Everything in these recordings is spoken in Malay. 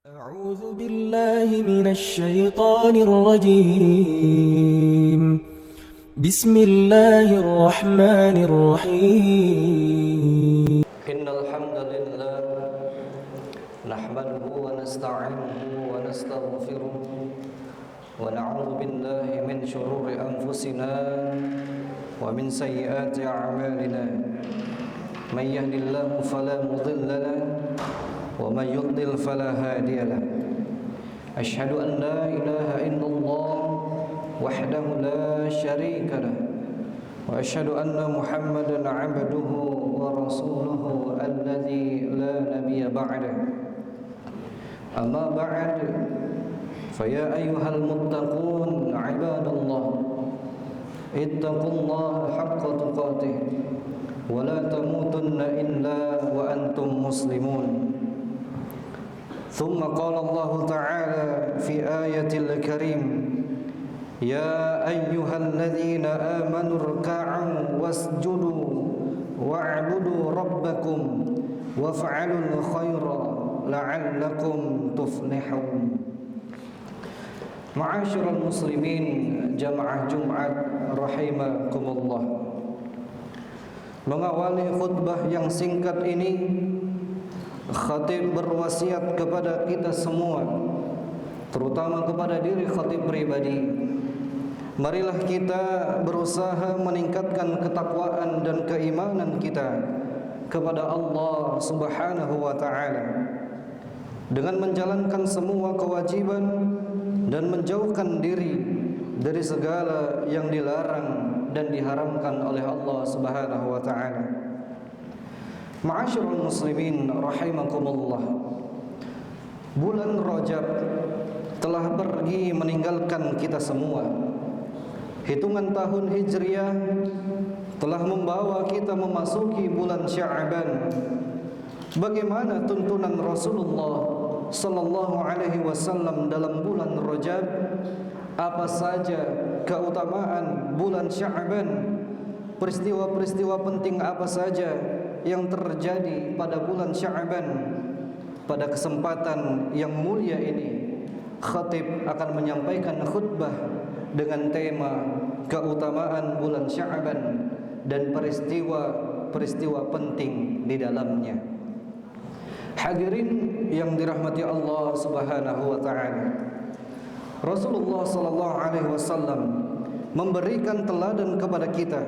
أعوذ بالله من الشيطان الرجيم. بسم الله الرحمن الرحيم. إن الحمد لله نحمده ونستعينه ونستغفره ونعوذ بالله من شرور أنفسنا ومن سيئات أعمالنا. من يهد الله فلا مضل له ومن يضلل فلا هادي له. أشهد أن لا إله إلا الله وحده لا شريك له وأشهد أن محمدا عبده ورسوله الذي لا نبي بعده. أما بعد فيا أيها المتقون عباد الله اتقوا الله حق تقاته ولا تموتن إلا وأنتم مسلمون. ثم قال الله تعالى في آية الكريم: يا أيها الذين آمنوا اركعوا واسجدوا واعبدوا ربكم وافعلوا الخير لعلكم تفلحون. Ma'asyiral muslimin jamaah Jumat rahimakumullah. Mengawali khutbah yang singkat ini, khatib berwasiat kepada kita semua, terutama kepada diri khatib pribadi. Marilah kita berusaha meningkatkan ketakwaan dan keimanan kita kepada Allah Subhanahu wa ta'ala dengan menjalankan semua kewajiban dan menjauhkan diri dari segala yang dilarang dan diharamkan oleh Allah Subhanahu wa ta'ala. Ma'asyiral muslimin rahimakumullah. Bulan Rajab telah pergi meninggalkan kita semua. Hitungan tahun Hijriah telah membawa kita memasuki bulan Sya'ban. Bagaimana tuntunan Rasulullah sallallahu alaihi wasallam dalam bulan Rajab? Apa saja keutamaan bulan Sya'ban? Peristiwa-peristiwa penting apa saja yang terjadi pada bulan Sya'ban? Pada kesempatan yang mulia ini, khatib akan menyampaikan khutbah dengan tema keutamaan bulan Sya'ban dan peristiwa-peristiwa penting di dalamnya. Hadirin yang dirahmati Allah Subhanahu wa ta'ala, Rasulullah sallallahu alaihi wasallam memberikan teladan kepada kita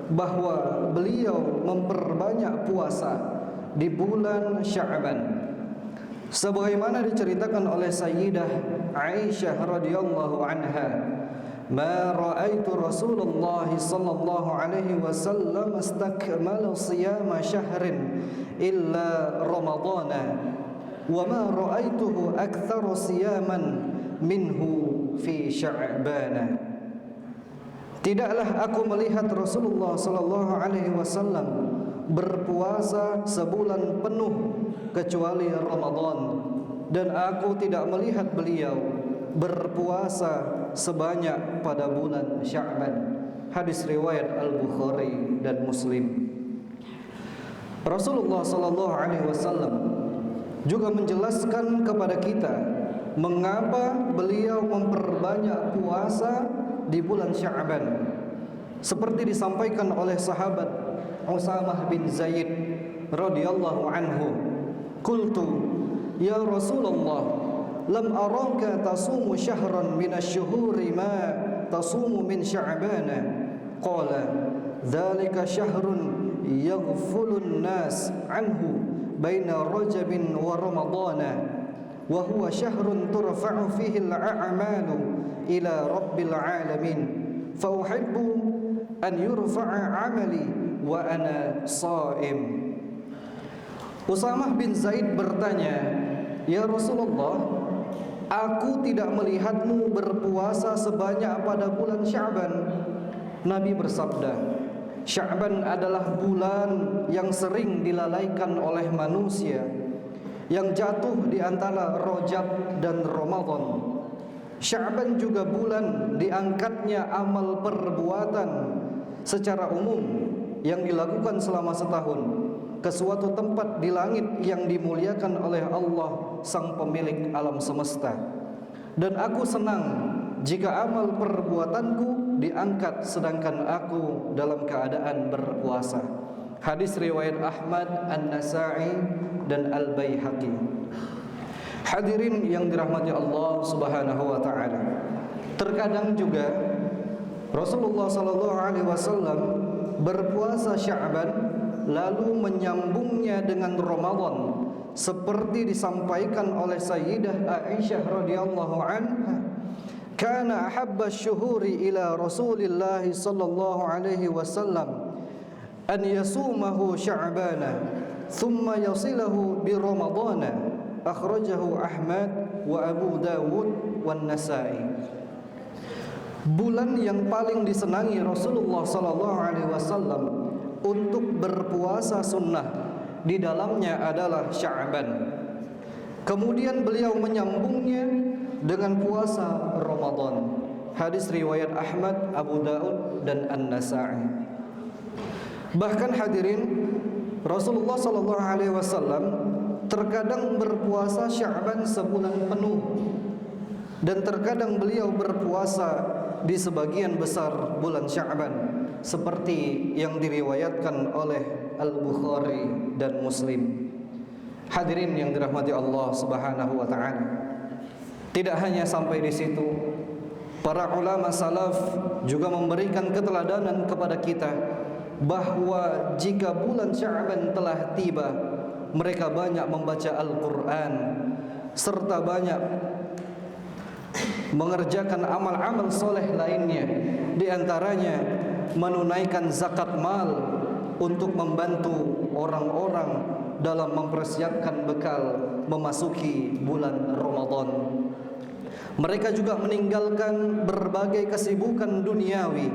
bahwa beliau memperbanyak puasa di bulan Sya'ban. Sebagaimana diceritakan oleh Sayyidah Aisyah radhiyallahu anha, "Ma ra'aitu Rasulullah sallallahu alaihi wasallam istakmala siyama syahrin illa Ramadana wa ma ra'aituhu aktsara siyaman minhu fi Sya'ban." Tidaklah aku melihat Rasulullah sallallahu alaihi wasallam berpuasa sebulan penuh kecuali Ramadan, dan aku tidak melihat beliau berpuasa sebanyak pada bulan Sya'ban. Hadis riwayat Al-Bukhari dan Muslim. Rasulullah sallallahu alaihi wasallam juga menjelaskan kepada kita mengapa beliau memperbanyak puasa di bulan Sya'ban. Seperti disampaikan oleh sahabat Usamah bin Zaid radhiyallahu anhu, "Qultu ya Rasulullah, lam araka tasumu syahran minasy-syuhuri ma tasumu min Sya'bana." Qala, "Dzalika syahrun yaghfulun nas anhu baina Rajabin wa Ramadana, wa huwa syahrun turfa'u fihi al-a'malu ila rabbil alamin, fa uhibbu an yurfa'a 'amali wa ana sha'im." Usamah bin Zaid bertanya, "Ya Rasulullah, aku tidak melihatmu berpuasa sebanyak pada bulan Sya'ban." Nabi bersabda, Sya'ban adalah bulan yang sering dilalaikan oleh manusia, yang jatuh di antara Rajab dan Ramadan. Sya'ban juga bulan diangkatnya amal perbuatan secara umum yang dilakukan selama setahun, ke suatu tempat di langit yang dimuliakan oleh Allah sang pemilik alam semesta. Dan aku senang jika amal perbuatanku diangkat sedangkan aku dalam keadaan berpuasa. Hadis riwayat Ahmad, An-Nasa'i dan Al-Baihaqi. Hadirin yang dirahmati Allah Subhanahu wa taala. Terkadang juga Rasulullah sallallahu alaihi wasallam berpuasa Sya'ban lalu menyambungnya dengan Ramadan, seperti disampaikan oleh Sayyidah Aisyah radhiyallahu anha, kana ahabba asy-syuhuri ila Rasulillah sallallahu alaihi wasallam an yasumahu Sya'bana thumma yasilahu bi Ramadana, akhrajahu Ahmad wa Abu Dawud wan Nasa'i. Bulan yang paling disenangi Rasulullah sallallahu alaihi wasallam untuk berpuasa sunnah di dalamnya adalah Sya'ban. Kemudian beliau menyambungnya dengan puasa Ramadan. Hadis riwayat Ahmad, Abu Daud dan An-Nasa'i. Bahkan hadirin, Rasulullah sallallahu alaihi wasallam terkadang berpuasa Sya'ban sebulan penuh, dan terkadang beliau berpuasa di sebagian besar bulan Sya'ban, seperti yang diriwayatkan oleh Al-Bukhari dan Muslim. Hadirin yang dirahmati Allah Subhanahu wa taala. Tidak hanya sampai di situ, para ulama salaf juga memberikan keteladanan kepada kita bahwa jika bulan Sya'ban telah tiba, mereka banyak membaca Al-Qur'an serta banyak mengerjakan amal-amal soleh lainnya, di antaranya menunaikan zakat mal untuk membantu orang-orang dalam mempersiapkan bekal memasuki bulan Ramadan. Mereka juga meninggalkan berbagai kesibukan duniawi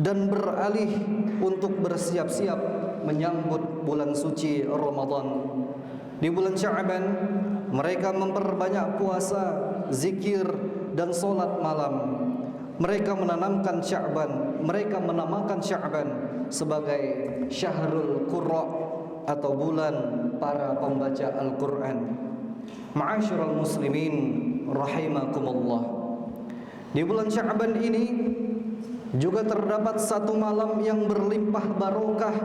dan beralih untuk bersiap-siap menyambut bulan suci Ramadan. Di bulan Sya'ban mereka memperbanyak puasa, zikir dan solat malam. Mereka menamakan Sya'ban sebagai Syahrul Qurra atau bulan para pembaca Al-Quran. Ma'asyiral muslimin rahimakumullah. Di bulan Sya'ban ini juga terdapat satu malam yang berlimpah barokah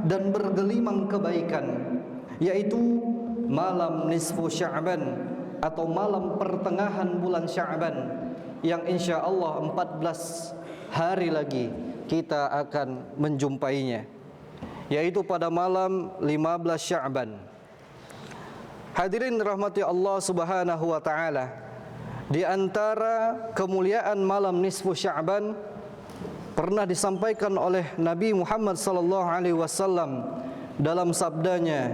dan bergelimang kebaikan, yaitu malam nisfu Sya'ban atau malam pertengahan bulan Sya'ban, yang insya Allah 14 hari lagi kita akan menjumpainya, yaitu pada malam 15 Sya'ban. Hadirin rahmati Allah Subhanahu wa taala, di antara kemuliaan malam nisfu Sya'ban pernah disampaikan oleh Nabi Muhammad sallallahu alaihi wasallam dalam sabdanya,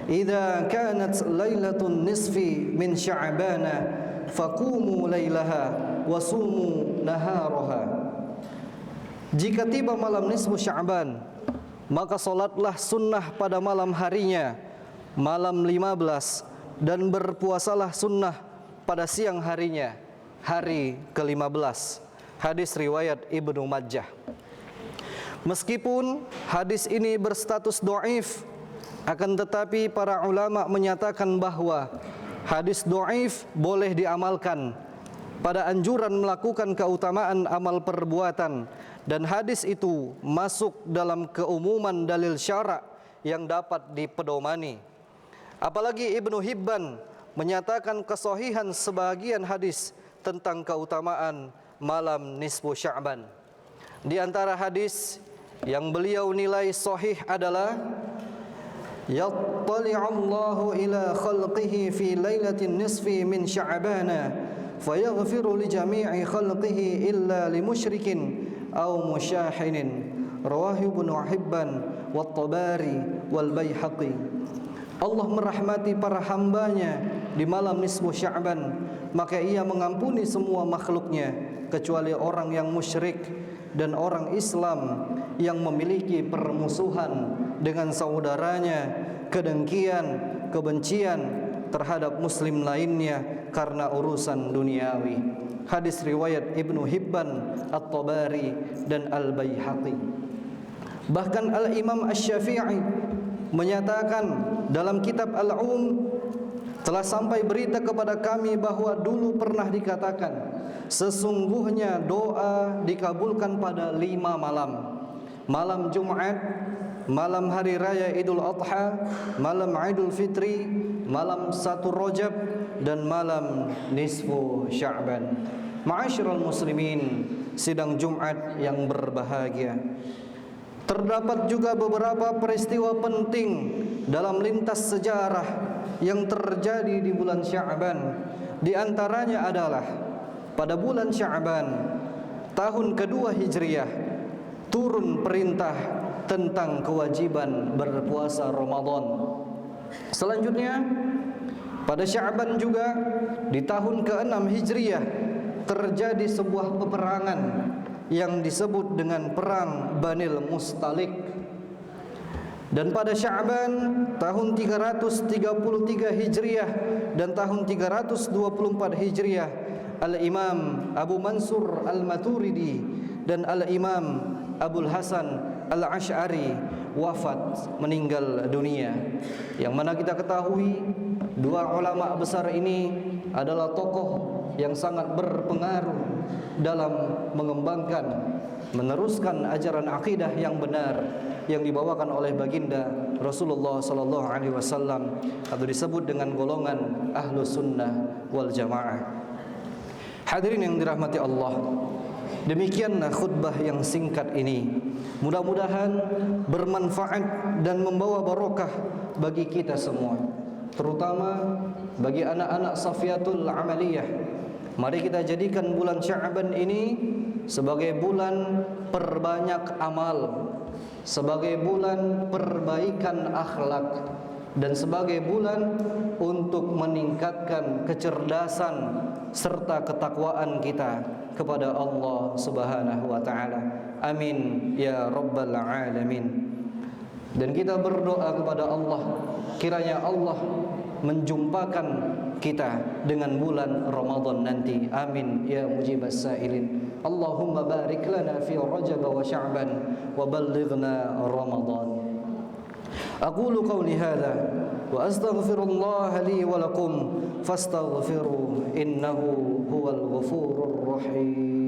"Idza kanat lailatun nisfi min Sya'bana faqumu lailaha wa sumu naharaha." Jika tiba malam nisfu Sya'ban, maka solatlah sunnah pada malam harinya, malam 15, dan berpuasalah sunnah pada siang harinya, hari ke-15. Hadis riwayat Ibnu Majah. Meskipun hadis ini berstatus dhaif, akan tetapi para ulama menyatakan bahwa hadis dhaif boleh diamalkan pada anjuran melakukan keutamaan amal perbuatan, dan hadis itu masuk dalam keumuman dalil syara' yang dapat dipedomani. Apalagi Ibnu Hibban menyatakan kesahihan sebagian hadis tentang keutamaan malam nisfu Sya'ban. Di antara hadis yang beliau nilai sahih adalah, "Yattali'allahu ila khalqihi fi lailatin nisfi min Sya'bana fayaghfiru li jami'i khalqihi illa li musyrikin aw musyahinin." Rawahu Ibnu Hibban wa Tabari wal Baihaqi. Allah merahmati para hambanya di malam nisfu Sya'ban, maka ia mengampuni semua makhluknya kecuali orang yang musyrik dan orang Islam yang memiliki permusuhan dengan saudaranya, kedengkian, kebencian terhadap muslim lainnya karena urusan duniawi. Hadis riwayat Ibnu Hibban, At-Tabari dan Al-Baihaqi. Bahkan Al-Imam Asy-Syafi'i menyatakan dalam kitab telah sampai berita kepada kami bahwa dulu pernah dikatakan, sesungguhnya doa dikabulkan pada 5 malam. Malam Jumat, malam hari raya Idul Adha, malam Idul Fitri, malam 1 Rajab, dan malam nisfu Sya'ban. Ma'asyiral muslimin, sidang Jumat yang berbahagia, terdapat juga beberapa peristiwa penting dalam lintas sejarah yang terjadi di bulan Sya'ban. Di antaranya adalah pada bulan Sya'ban tahun kedua Hijriah turun perintah tentang kewajiban berpuasa Ramadan. Selanjutnya pada Sya'ban juga di tahun ke-6 Hijriah terjadi sebuah peperangan yang disebut dengan perang Banil Mustalik. Dan pada Sya'ban tahun 333 Hijriah dan tahun 324 Hijriah, Al-Imam Abu Mansur Al-Maturidi dan Al-Imam Abul Hasan Al-Ash'ari wafat, meninggal dunia. Yang mana kita ketahui dua ulama besar ini adalah tokoh yang sangat berpengaruh dalam mengembangkan, meneruskan ajaran akidah yang benar yang dibawakan oleh baginda Rasulullah sallallahu alaihi wasallam, atau disebut dengan golongan Ahlus Sunnah wal Jamaah. Hadirin yang dirahmati Allah, demikianlah khutbah yang singkat ini. Mudah-mudahan bermanfaat dan membawa barokah bagi kita semua, terutama bagi anak-anak Safiatul Amaliyah. Mari kita jadikan bulan Sya'ban ini sebagai bulan perbanyak amal, sebagai bulan perbaikan akhlak, dan sebagai bulan untuk meningkatkan kecerdasan serta ketakwaan kita kepada Allah Subhanahu wa taala. Amin ya rabbal alamin. Dan kita berdoa kepada Allah, kiranya Allah menjumpakan kita dengan bulan Ramadan nanti. Amin ya mujibas sailin. Allahumma barik lana fi Rajab wa Sya'ban wa ballighna Ramadan. Aqulu qawli hadha wa astaghfirullah li wa lakum fastaghfiruhu innahu huwal ghafurur rahim.